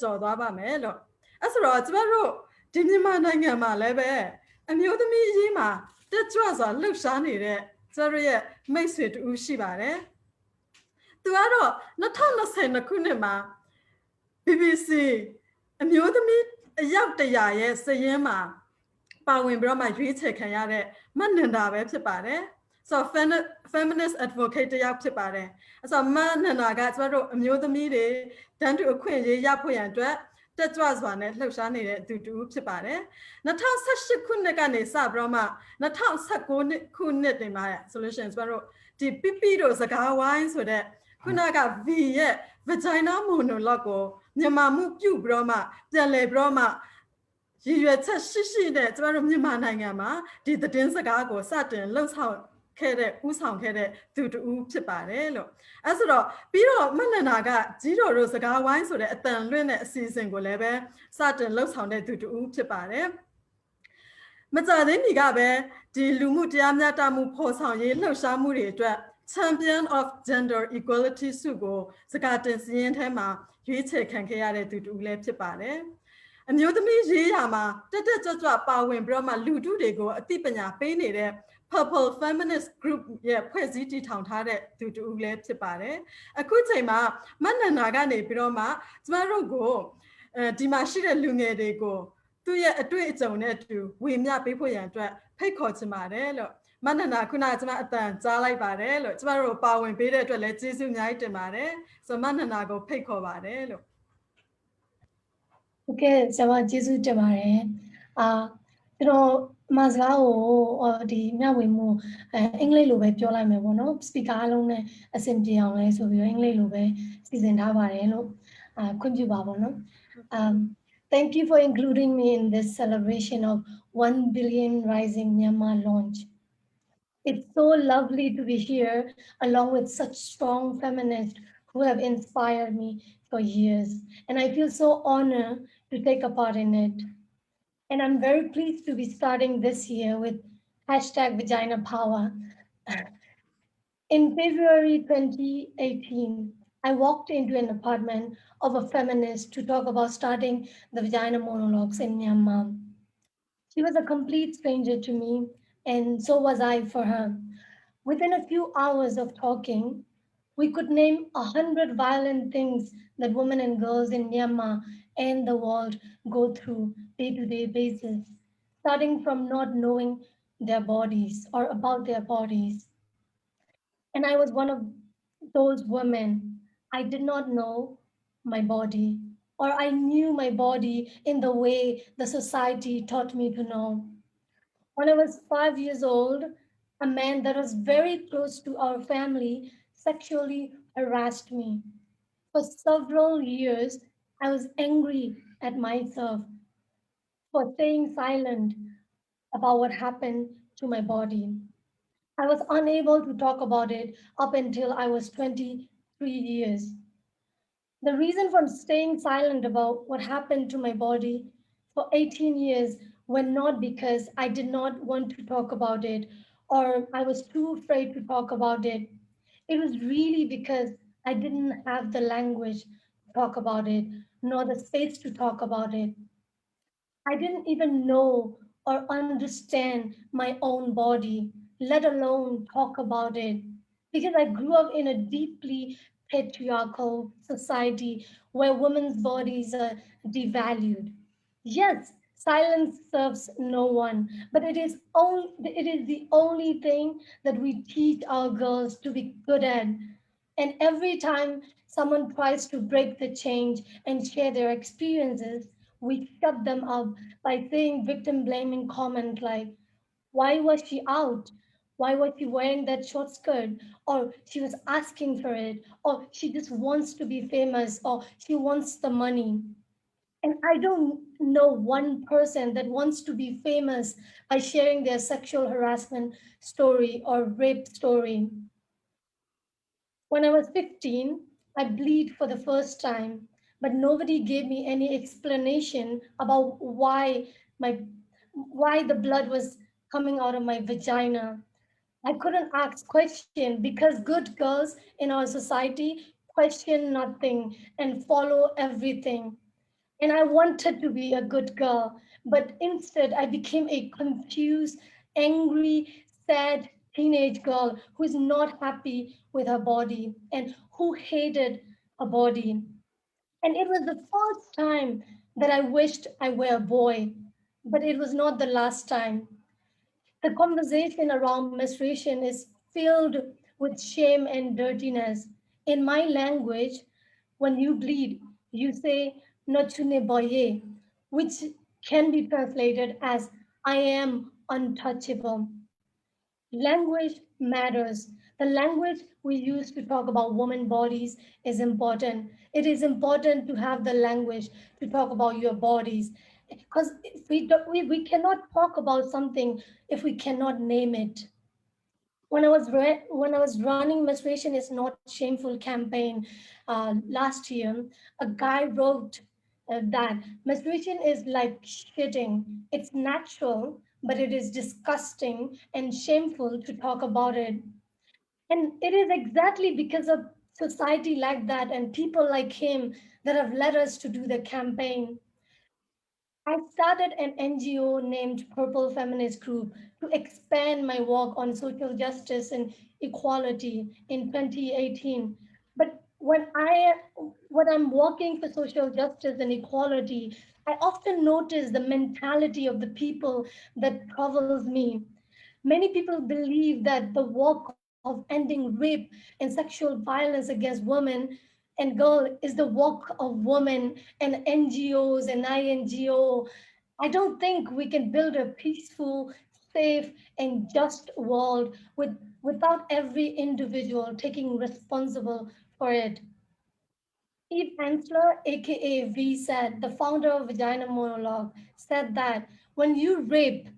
ကျော်သွားပါမယ်လို့အဲ့ဆိုတော့ကျမတို့ဒီမြန်မာနိုင်ငံမှာလည်းပဲအမျိုးသမီးရေးမှာတက်ကြွစွာလှုပ်ရှားနေတဲ့ကျမတို့ရဲ့မိတ်ဆွေတူရှိပါတယ်သူကတော့2020ခုနှစ်မှာ BBC အမျိုးသမီးအယောက်100ရဲ့စည်ရင်းမှာပါဝင်ပြီးတော့မှရွေးချယ်ခံရတဲ့မနန္ဒာပဲဖြစ်ပါတယ်ဆိုတော့ feminist advocate တယောက်ဖြစ်ပါတယ်အဲ့ဆိုမနန္ဒာကကျမတို့အမျိုးသမီးတွေတန်းတူအခွင့်အရေးရဖို့ရန်အတွက်တက်ကြွစွာနဲ့လှုပ်ရှားနေတဲ့သူတူဖြစ်ပါတယ်2018ခုနှစ်ကနေစပြီးတော့မှ2019ခုနှစ်တင်မှာဆိုလို့ရှိရင်ကျမတို့ဒီပိပိတို့စကားဝိုင်းဆိုတဲ့ခုနက V ရဲ့ Vagina Monologues ကိုမြန်မာမှုပြုပြီးတော့မှပြန်လည်ပြီးတော့မှရည်ရွယ်ချက်ရှိတဲ့ကျမတို့မြန်မာနိုင်ငံမှာဒီသတင်းစကားကိုစတင်လှုပ်ဆောင်ခဲ့တဲ့ဦးဆောင်ခဲ့တဲ့သူတူဖြစ်ပါတယ်လို့အဲဆိုတော့ပြီးတော့မနန္ဒာကကြီးတော်တို့စကားဝိုင်းဆိုတဲ့အတန်လွင့်တဲ့အစီအစဉ်ကိုလည်းပဲစတင်လှုပ်ဆောင်တဲ့သူတူဖြစ်ပါတယ်မကြသေးမီကပဲဒီလူမှုတရားမျှတမှုဖော်ဆောင်ရေးလှုပ်ရှားမှုတွေအတွက် Champion of Gender Equality ဆုကိုစကားတင်စည်းရင်းထဲမှာရွေးချယ်ခံခဲ့ရတဲ့သူတူလည်းဖြစ်ပါတယ်အမျိုးသမီးရေးရာမှာတက်ကြွကြွပါဝင်ပြီးတော့မှလူထုတွေကိုအသိပညာပေးနေတဲ့ Purple Feminist Group ရဲ့ဖွဲ့စည်းတည်ထောင်ထားတဲ့သူတူလည်းဖြစ်ပါတယ်အခုချိန်မှာမနန္ဒာကနေပြီးတော့မှကျမတို့ကိုဒီမှာရှိတဲ့လူငယ်တွေကိုသူ့ရဲ့အတွေ့အကြုံနဲ့အတူဝေမျှပေးဖို့ရန်အတွက်ဖိတ်ခေါ်ချင်ပါတယ်လို့မနန္ဒာခုနကကျမအတန်ကြားလိုက်ပါတယ်လို့ကျမတို့ပါဝင်ပေးတဲ့အတွက်လည်းကျေးဇူးအများကြီးတင်ပါတယ်ဆိုတော့မနန္ဒာကိုဖိတ်ခေါ်ပါတယ်လို့ဟုတ်ကဲ့ဆရာမကျေးဇူးတင်ပါတယ်ကျွန်တော်မစကားကိုဒီမျှဝေမှုအင်္ဂလိပ်လိုပဲပြောလိုက်မယ်ပေါ့နော် speaker အားလုံးနဲ့အဆင်ပြေအောင်လဲဆိုပြီးတော့အင်္ဂလိပ်လိုပဲစီစဉ်ထားပါတယ်လို့ခွင့်ပြုပါပေါ့နော်Thank you for including me in this celebration of 1 Billion Rising Myanmar launch. It's so lovely to be here along with such strong feminists who have inspired me for years. And I feel so honored to take a part in it. And I'm very pleased to be starting this year with hashtag Vagina Power. In February 2018, I walked into an apartment of a feminist to talk about starting the Vagina Monologues in Myanmar. She was a complete stranger to me, and so was I for her. Within a few hours of talking, we could name 100 violent things that women and girls in Myanmar and the world go through day-to-day basis, starting from not knowing their bodies or about their bodies. And I was one of those women. I did not know my body, or I knew my body in the way the society taught me to know. When I was 5 years old, a man that was very close to our family sexually harassed me. For several years, I was angry at myself for staying silent about what happened to my body. I was unable to talk about it up until I was 23 years. The reason for staying silent about what happened to my body for 18 years were not because I did not want to talk about it or I was too afraid to talk about it. It was really because I didn't have the language to talk about it, nor the space to talk about it. I didn't even know or understand my own body, let alone talk about it, because I grew up in a deeply patriarchal society where women's bodies are devalued. Yes, silence serves no one, but it is the only thing that we teach our girls to be good at. And every time someone tries to break the change and share their experiences, we shut them up by saying victim-blaming comments like, "Why was she out? Why was she wearing that short skirt?" Or "She was asking for it," or "She just wants to be famous," or "She wants the money." And I don't know one person that wants to be famous by sharing their sexual harassment story or rape story. When I was 15, I bleed for the first time, but nobody gave me any explanation about why the blood was coming out of my vagina. I couldn't ask questions because good girls in our society question nothing and follow everything. And I wanted to be a good girl, but instead I became a confused, angry, sad teenage girl who is not happy with her body and who hated her body. And it was the first time that I wished I were a boy, but it was not the last time. The conversation around menstruation is filled with shame and dirtiness. In my language, when you bleed, you say "Nochune boye," which can be translated as "I am untouchable." Language matters. The language we use to talk about women bodies is important. It is important to have the language to talk about your bodies. Because if we cannot talk about something if we cannot name it. When I was running menstruation is not shameful campaign last year, a guy wrote that menstruation is like shitting. It's natural, but it is disgusting and shameful to talk about it. And it is exactly because of society like that and people like him that have led us to do the campaign. I started an NGO named Purple Feminist Group to expand my work on social justice and equality in 2018. But when I'm working for social justice and equality, I often notice the mentality of the people that troubles me. Many people believe that the work of ending rape and sexual violence against women and girls is the work of women and NGOs and INGO. I don't think we can build a peaceful, safe, and just world without every individual taking responsible for it. Ensler, aka V, said, the founder of Vagina Monologue, said that when you rape,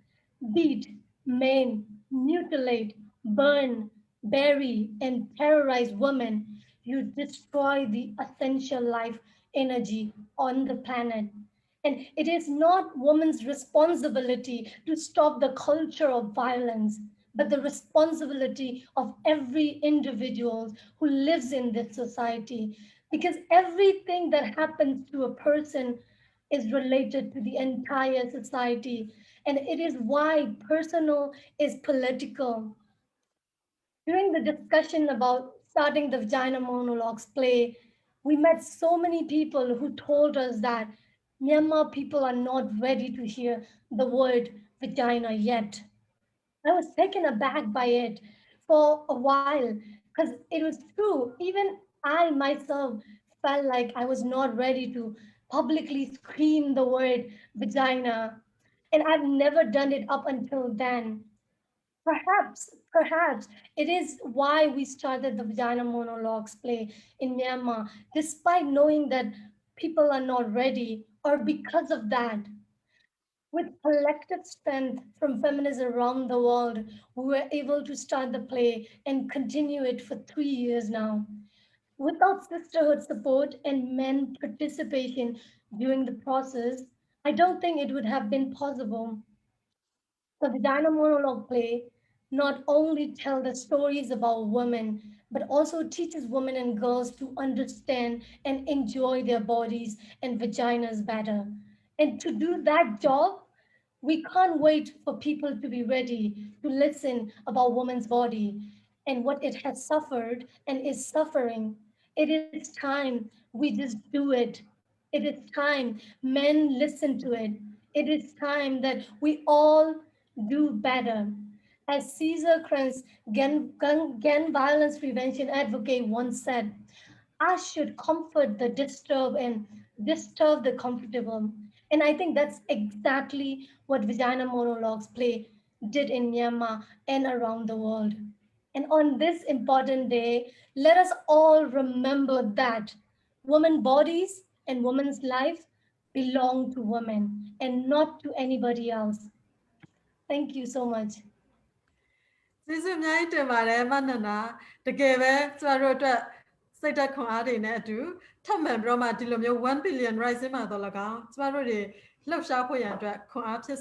beat, maim, mutilate, burn, bury, and terrorize women, you destroy the essential life energy on the planet. And it is not women's responsibility to stop the culture of violence, but the responsibility of every individual who lives in this society. Because everything that happens to a person is related to the entire society. And it is why personal is political. During the discussion about starting the Vagina Monologues play, we met so many people who told us that Myanmar people are not ready to hear the word vagina yet. I was taken aback by it for a while because it was true. Even I myself felt like I was not ready to publicly scream the word vagina. And I've never done it up until then. Perhaps it is why we started the Vagina Monologues play in Myanmar, despite knowing that people are not ready, or because of that. With collective strength from feminists around the world, we were able to start the play and continue it for 3 years now. Without sisterhood support and men participation during the process, I don't think it would have been possible. The Vagina Monologue play not only tell the stories about women, but also teaches women and girls to understand and enjoy their bodies and vaginas better. And to do that job, we can't wait for people to be ready to listen about woman's body and what it has suffered and is suffering. It is time we just do it. It is time men listen to it. It is time that we all do better. As Caesar Kranz, gun violence prevention advocate, once said, I should comfort the disturbed and disturb the comfortable. And I think that's exactly what Vagina Monologues play did in Myanmar and around the world. And on this important day, let us all remember that women's bodies and women's life belong to women and not to anybody else. Thank you so much. ကျေးဇူးအများကြီးတင်ပါတယ်မနန္ဒာတကယ်ပဲကျမတို့အတွက်စိတ်ဓာတ်ခွန်အားတွေနဲ့အတူထပ်မံပြီးတော့မှဒီလိုမျိုး1 billion rising မှာတော့၎င်းကျမတို့တွေလှုပ်ရှားဖို့ရန်အတွက်ခွန်အားဖြစ်စေ